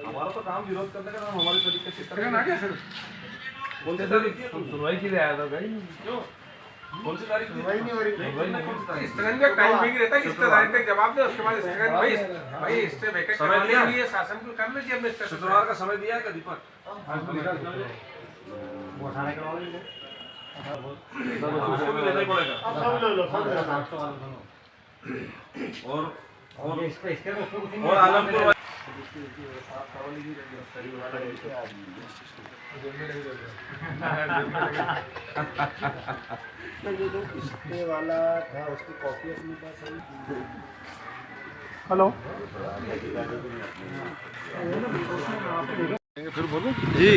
हमारा तो काम विरोध करने का नाम हमारे तरीके से करेंगे सर। बोलते सर सुनवाई के लिए आया था भाई, क्यों कौन सी तारीख सुनवाई नहीं हो रही? स्थगन का टाइम भी रहता है, इस तारीख तक जवाब दे, उसके बाद स्थगन भाई इससे वैकेट करने के लिए शासन को कर लीजिए। हमने शुक्रवार का समय दिया है क्या दीपक? वो उठाने के बाद उसको भी लेना ही पड़ेगा। और आलमपुर वाला था, उसकी कॉपी अपने पास है। हेलो फिर बोलो जी,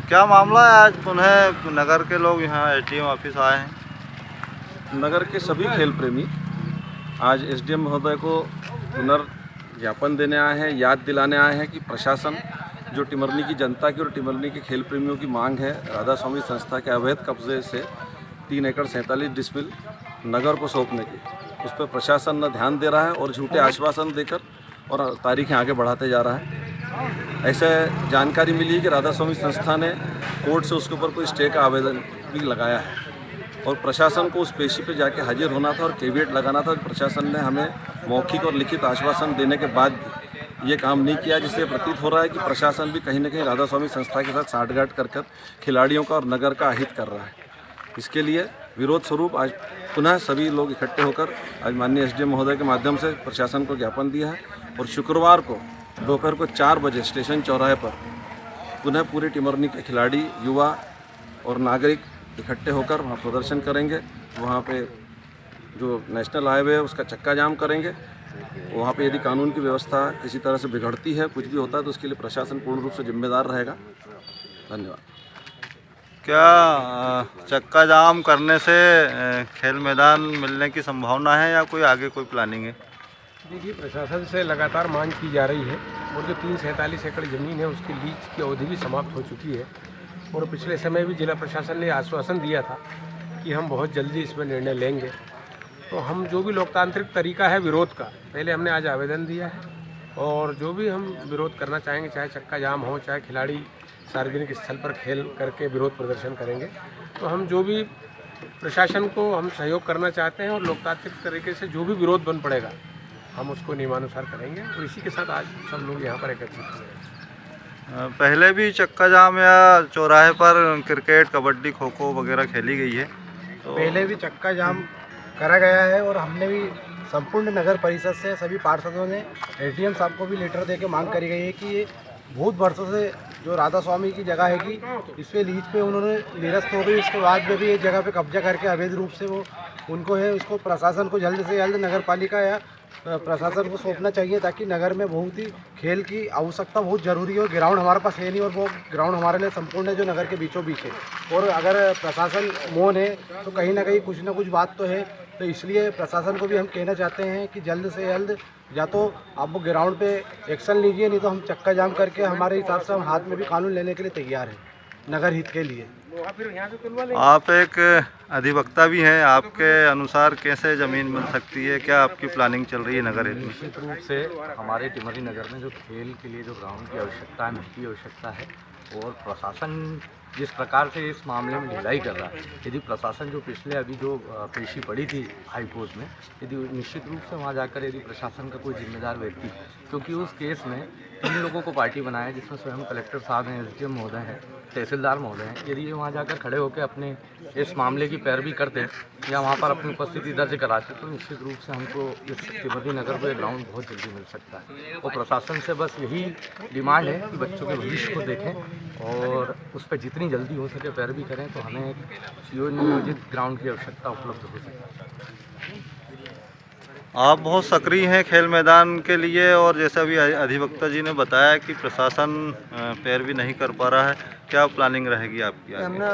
क्या मामला है? आज पुनः नगर के लोग यहाँ एसडीएम ऑफिस आए हैं। नगर के सभी खेल प्रेमी आज एसडीएम महोदय को पुनर्ज्ञापन देने आए हैं, याद दिलाने आए हैं कि प्रशासन जो टिमरनी की जनता की और टिमरनी के खेल प्रेमियों की मांग है, राधा स्वामी संस्था के अवैध कब्जे से 3 एकड़ 47 डिसमिल नगर को सौंपने की, उस पर प्रशासन न ध्यान दे रहा है और झूठे आश्वासन देकर और तारीखें आगे बढ़ाते जा रहा है। ऐसे जानकारी मिली है कि राधा स्वामी संस्था ने कोर्ट से उसके ऊपर कोई स्टे का आवेदन भी लगाया है और प्रशासन को उस पेशी पे जाके हाजिर होना था और कैविएट लगाना था। प्रशासन ने हमें मौखिक और लिखित आश्वासन देने के बाद भी ये काम नहीं किया, जिससे प्रतीत हो रहा है कि प्रशासन भी कहीं ना कहीं राधा स्वामी संस्था के साथ साठगांठ कर खिलाड़ियों का और नगर का अहित कर रहा है। इसके लिए विरोध स्वरूप आज पुनः सभी लोग इकट्ठे होकर आज माननीय एसडीएम महोदय के माध्यम से प्रशासन को ज्ञापन दिया है और शुक्रवार को दोपहर को 4 बजे स्टेशन चौराहे पर पुनः पूरे टिमरनी के खिलाड़ी, युवा और नागरिक इकट्ठे होकर वहाँ प्रदर्शन करेंगे। वहाँ पे जो नेशनल हाईवे है उसका चक्का जाम करेंगे। वहाँ पे यदि कानून की व्यवस्था किसी तरह से बिगड़ती है, कुछ भी होता है, तो उसके लिए प्रशासन पूर्ण रूप से जिम्मेदार रहेगा। धन्यवाद। क्या चक्का जाम करने से खेल मैदान मिलने की संभावना है या कोई आगे कोई प्लानिंग है? देखिए, प्रशासन से लगातार मांग की जा रही है और जो 347 एकड़ ज़मीन है उसकी लीज की अवधि भी समाप्त हो चुकी है और पिछले समय भी जिला प्रशासन ने आश्वासन दिया था कि हम बहुत जल्दी इसमें निर्णय लेंगे। तो हम जो भी लोकतांत्रिक तरीका है विरोध का, पहले हमने आज आवेदन दिया है और जो भी हम विरोध करना चाहेंगे, चाहे चक्का जाम हो, चाहे खिलाड़ी सार्वजनिक स्थल पर खेल करके विरोध प्रदर्शन करेंगे, तो हम जो भी प्रशासन को हम सहयोग करना चाहते हैं और लोकतांत्रिक तरीके से जो भी विरोध बन पड़ेगा हम उसको नियमानुसार करेंगे और इसी के साथ आज सब लोग यहाँ पर एकत्रित हुए हैं। पहले भी चक्का जाम या चौराहे पर क्रिकेट, कबड्डी, खो खो वगैरह खेली गई है, तो पहले भी चक्का जाम करा गया है और हमने भी संपूर्ण नगर परिषद से सभी पार्षदों ने एसडीएम साहब को भी लेटर देके मांग करी गई है कि ये बहुत वर्षों से जो राधा स्वामी की जगह है कि इस पे लीज पे उन्होंने निरस्त हो गई, उसके बाद में भी ये जगह पे कब्जा करके अवैध रूप से वो उनको है, उसको प्रशासन को जल्द से जल्द नगर पालिका या प्रशासन को सौंपना चाहिए ताकि नगर में बहुत ही खेल की आवश्यकता बहुत ज़रूरी है। ग्राउंड हमारे पास है नहीं और वो ग्राउंड हमारे लिए संपूर्ण है जो नगर के बीचों बीच है और अगर प्रशासन मौन है तो कहीं ना कहीं कुछ ना कुछ बात तो है। तो इसलिए प्रशासन को भी हम कहना चाहते हैं कि जल्द से जल्द या तो आप वो ग्राउंड पे एक्शन लीजिए, नहीं तो हम चक्का जाम करके हमारे हिसाब से हम हाथ में भी कानून लेने के लिए तैयार हैं नगर हित के लिए। आप एक अधिवक्ता भी हैं, आपके अनुसार कैसे ज़मीन मिल सकती है? क्या आपकी प्लानिंग चल रही है नगर हित में? निश्चित रूप से हमारे टिमरनी नगर में जो खेल के लिए जो ग्राउंड की आवश्यकता है, मिट्टी की आवश्यकता है और प्रशासन जिस प्रकार से इस मामले में ढिलाई कर रहा है, यदि प्रशासन जो पिछले अभी जो पेशी पड़ी थी हाई कोर्ट में, यदि निश्चित रूप से वहाँ जाकर यदि प्रशासन का कोई जिम्मेदार व्यक्ति, क्योंकि उस केस में 3 लोगों को पार्टी बनाया है जिसमें स्वयं कलेक्टर साहब हैं, एसडीएम महोदय हैं, तहसीलदार महोदय हैं, यदि ये वहाँ जाकर खड़े होकर अपने इस मामले की पैरवी करते या वहाँ पर अपनी उपस्थिति दर्ज कराते तो निश्चित रूप से हमको इस टिमरनी नगर को ग्राउंड बहुत जल्दी मिल सकता है। और प्रशासन से बस यही डिमांड है कि बच्चों के भविष्य को देखें और उस पर जितनी जल्दी हो सके पैरवी करें तो हमें एक सुनियोजित ग्राउंड की आवश्यकता उपलब्ध हो सके। आप बहुत सक्रिय हैं खेल मैदान के लिए और जैसा भी अधिवक्ता जी ने बताया कि प्रशासन पैरवी नहीं कर पा रहा है, क्या प्लानिंग रहेगी आपकी? हमने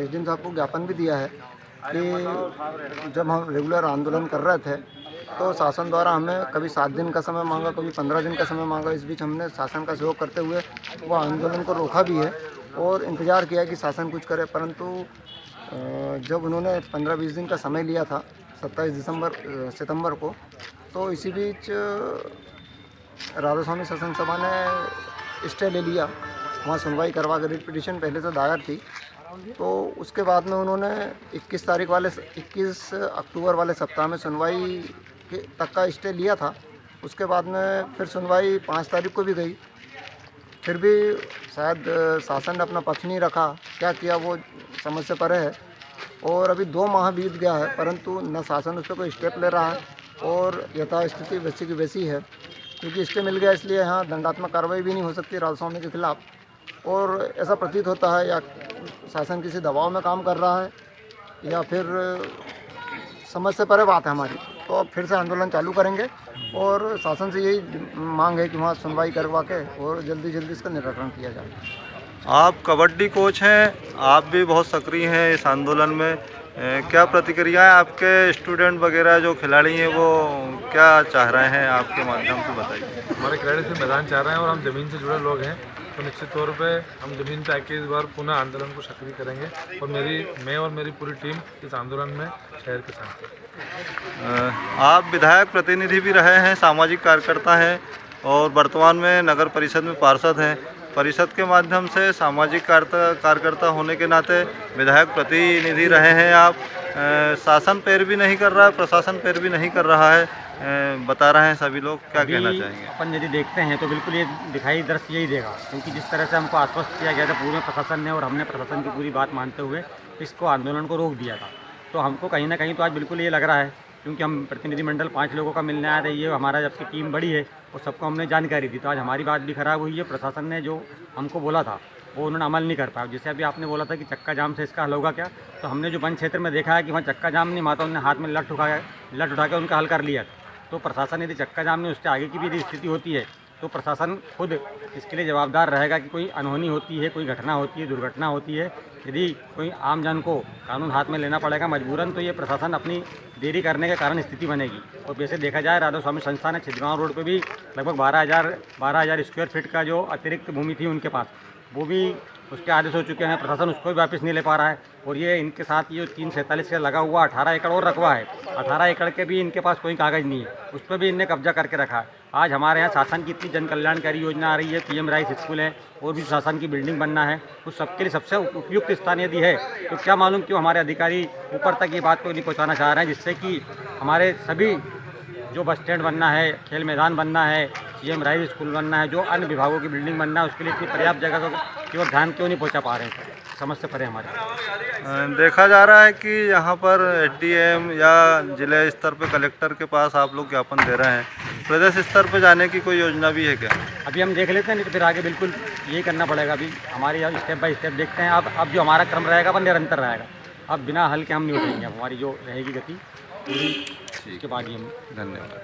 एसडीएम साहब को ज्ञापन भी दिया है कि जब हम रेगुलर आंदोलन कर रहे थे तो शासन द्वारा हमें कभी 7 दिन का समय मांगा, कभी 15 दिन का समय मांगा। इस बीच हमने शासन का सहयोग करते हुए वो आंदोलन को रोका भी है और इंतज़ार किया कि शासन कुछ करे, परंतु जब उन्होंने 15-20 दिन का समय लिया था 27 सितंबर को, तो इसी बीच राधा स्वामी सत्संग सभा ने स्टे ले लिया, वहाँ सुनवाई करवा कर। रिट पिटीशन पहले से दायर थी, तो उसके बाद में उन्होंने 21 अक्टूबर वाले सप्ताह में सुनवाई तक का स्टे लिया था। उसके बाद में फिर सुनवाई 5 तारीख को भी गई, फिर भी शायद शासन ने अपना पक्ष नहीं रखा, क्या किया वो समझ से परे है। और अभी 2 माह बीत गया है, परंतु न शासन उस पर कोई स्टेप ले रहा है और यथास्थिति वैसी की वैसी है, क्योंकि स्टे मिल गया इसलिए यहाँ दंडात्मक कार्रवाई भी नहीं हो सकती राधा स्वामी के खिलाफ। और ऐसा प्रतीत होता है या शासन किसी दबाव में काम कर रहा है या फिर समझ से परे बात है हमारी। तो अब फिर से आंदोलन चालू करेंगे और शासन से यही मांग है कि वहाँ सुनवाई करवा के और जल्दी इसका निराकरण किया जाए। आप कबड्डी कोच हैं, आप भी बहुत सक्रिय हैं इस आंदोलन में। क्या प्रतिक्रियाएं आपके स्टूडेंट वगैरह जो खिलाड़ी हैं वो क्या चाह रहे हैं, आपके माध्यम से बताइए। हमारे खिलाड़ी से मैदान चाह रहे हैं और हम ज़मीन से जुड़े लोग हैं, तो निश्चित तौर पे हम ज़मीन पे आके इस बार पुनः आंदोलन को सक्रिय करेंगे और मैं और मेरी पूरी टीम इस आंदोलन में शहर के साथ है। आप विधायक प्रतिनिधि भी रहे हैं, सामाजिक कार्यकर्ता हैं और वर्तमान में नगर परिषद में पार्षद हैं। परिषद के माध्यम से सामाजिक कार्यकर्ता होने के नाते विधायक प्रतिनिधि रहे हैं आप। शासन पैरवी नहीं कर रहा है, प्रशासन पैरवी नहीं कर रहा है, बता रहे हैं सभी लोग, क्या कहना चाहेंगे। अपन यदि देखते हैं तो बिल्कुल ये दिखाई दृश्य यही देगा, क्योंकि जिस तरह से हमको आश्वस्त किया गया था पूरे प्रशासन ने और हमने प्रशासन की पूरी बात मानते हुए इसको आंदोलन को रोक दिया था, तो हमको कहीं ना कहीं तो आज बिल्कुल ये लग रहा है, क्योंकि हम प्रतिनिधिमंडल 5 लोगों का मिलने आए थे, ये हमारा जबकि टीम बड़ी है और सबको हमने जानकारी दी, तो आज हमारी बात भी खराब हुई है। प्रशासन ने जो हमको बोला था वो उन्होंने अमल नहीं कर पाया। जैसे अभी आपने बोला था कि चक्का जाम से इसका हल होगा क्या, तो हमने जो वन क्षेत्र में देखा है कि वहाँ चक्का जाम नहीं, माता उन्होंने हाथ में लठ उठा के उनका हल कर लिया। तो प्रशासन यदि चक्का जाम में उसके आगे की भी यदि स्थिति होती है तो प्रशासन खुद इसके लिए जवाबदार रहेगा कि कोई अनहोनी होती है, कोई घटना होती है, दुर्घटना होती है, यदि कोई आम जन को कानून हाथ में लेना पड़ेगा मजबूरन, तो ये प्रशासन अपनी देरी करने के कारण स्थिति बनेगी। और वैसे देखा जाए राधा स्वामी संस्थान है छिदगांव रोड पे भी लगभग 12,000 स्क्वायर फीट का जो अतिरिक्त भूमि थी उनके पास, वो भी उसके आदेश हो चुके हैं, प्रशासन उसको भी वापस नहीं ले पा रहा है। और ये इनके साथ ये 347 का लगा हुआ 18 एकड़ और रकबा है, 18 एकड़ के भी इनके पास कोई कागज़ नहीं है, उस पर भी इनने कब्जा करके रखा है। आज हमारे यहाँ शासन की इतनी जन कल्याणकारी योजना आ रही है, PM राइस स्कूल है और भी शासन की बिल्डिंग बनना है, उस सबके लिए सबसे उपयुक्त स्थान यदि है तो क्या मालूम क्यों हमारे अधिकारी ऊपर तक ये बात को नहीं पहुँचाना चाह रहे हैं, जिससे कि हमारे सभी जो बस स्टैंड बनना है, खेल मैदान बनना है, PM राइस स्कूल बनना है, जो अन्य विभागों की बिल्डिंग बनना है, उसके लिए इतनी पर्याप्त जगह की ओर ध्यान क्यों नहीं पहुंचा पा रहे हैं, समझ से परे हमारे। देखा जा रहा है कि यहाँ पर SDM या जिले स्तर पे कलेक्टर के पास आप लोग ज्ञापन दे रहे हैं, प्रदेश स्तर पे जाने की कोई योजना भी है क्या? अभी हम देख लेते हैं, नहीं तो फिर आगे बिल्कुल यही करना पड़ेगा। अभी हमारे यहाँ स्टेप बाय स्टेप देखते हैं। अब जो हमारा क्रम रहेगा वो निरंतर रहेगा, अब बिना हल के हम नहीं उठेंगे। अब हमारी जो रहेगी गति पूरी, उसके बाद ही हम। धन्यवाद।